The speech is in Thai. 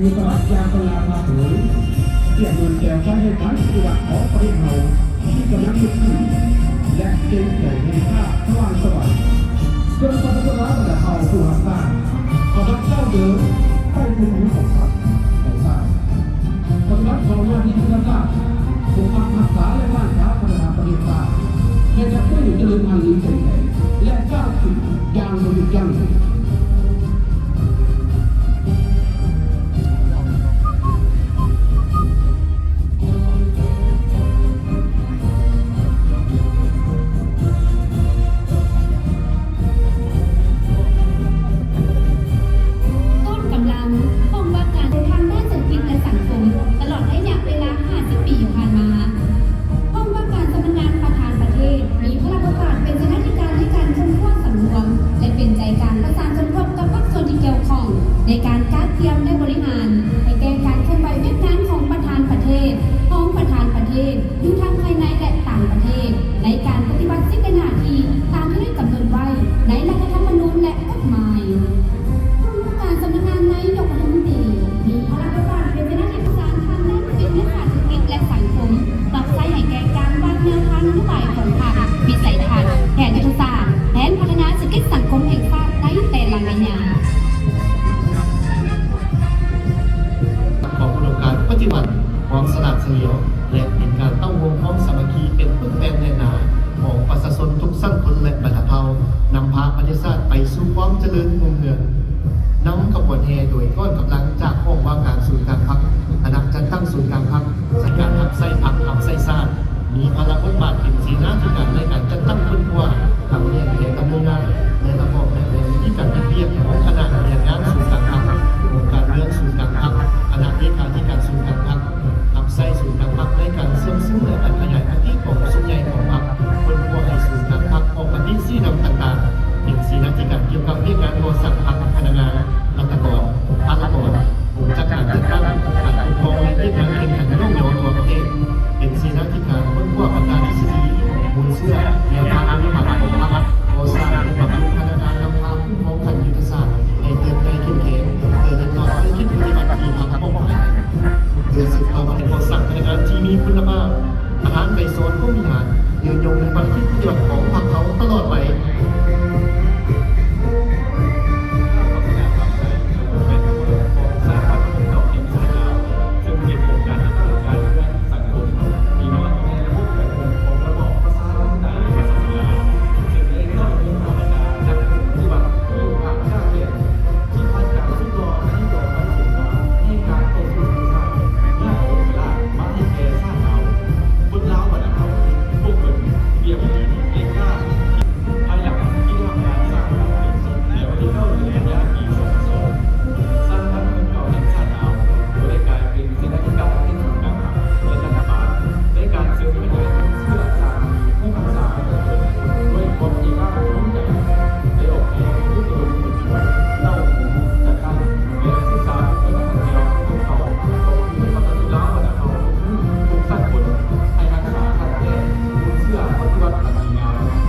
คือกระยาตลาดมาเผยเกี่ยวกับแก้วการให้การปฏิบัติของประเทศเราที่กำลังลุกขึ้นและเก่งแก่ในข้าพลานสวรรค์จนปัจจุบันแต่เขาผู้หักหน้าเอาพระเจ้าเดิมให้ผู้มีของพระของชาติปฏิบัติของหน้าที่ทุกชาติปกปักรักษาและบ้านค้าพัฒนาประเทศชาติให้จะเพื่ออยู่เจริญพันธุ์ยิ่งใหญ่และก้าวขึ้นอย่างบริยังในการจัดเตรียมและบริหารให้แก่การเคลื่อนไหวเวียดนามของประธานประเทศของประธานประเทศอยู่ทั้งภายในและต่างประเทศในการปฏิบัติสิ่งหน้าที่ตามที่ได้กำหนดไว้ในรัฐธรรมนูญและกฎหมายการสำนักงานนายกรัฐมนตรีมีพระราชบัญญัติเป็นหน้าที่ประสานทางด้านวิทยาศาสตร์เศรษฐกิจและสังคมปรับใช้ให้แก่การวางแนวทางนโยบายของพรรควิสัยทัศน์แผนยุทธศาสตร์แผนพัฒนาเศรษฐกิจสังคมแห่งชาติในแต่ละระยะปฏิบัติความสลัดเฉลียวและเป็นการตั้งวงพร้อมสามัคคีเป็นปึกแผ่นแน่นหนาของประชาชนทุกสั้นคนและบรรดาเผ่านำพาประเทศชาติไปสู่ความเจริญรุ่งเรืองนำขบวนแห่โดยก้อนกำลังจากห้องว่าการศูนย์การพักคณะจัดตั้งศูนย์การพักสังกัดพักไส้พักพักไส้ชาติมีพลังบทบาทเป็นสีหน้าที่การในการจัดตั้งคนกว่าทำเนียนแห่งดำเนินงานและระบบและวิธีการเรียบของคณะเรียนงานศูนย์การพักองค์การเมืองศูนย์การพักคณะเลขาธิการศูนย์การพักทำไส้ศูนย์การพักในการเชื่อมซึ่งและการขยายพื้นที่ของส่วนใหญ่ของพักคนพวกให้ศูนย์การพักออกมาที่สีนำต่างๆเป็นสีหน้าที่การเกี่ยวกับเรื่องงานโทรศัพท์พักพนักงานรัฐกรพนักงานจากการจัดตั้งการปกครองและเรื่องงานแข่งขันโลกโยนทั่วประเทศเป็นสีหน้าที่การค้นคว้าปัญญาทฤษฎีมูลเชื่อแนวทางปฏิบัติของพรรคโอซาและปรับปรุงพัฒนาการนำพาผู้มองขันยุทธศาสตร์ให้เติบโตเข้มแข็งเกิดเป็นต่อไปคิดปฏิบัติที่ทำป้องกันเพื่อสืบต่อเป็นบริษัทพนักงานที่มีคุณภาพอาหารไก่โซนผู้มีหารยืนยงในปฏิบัติของ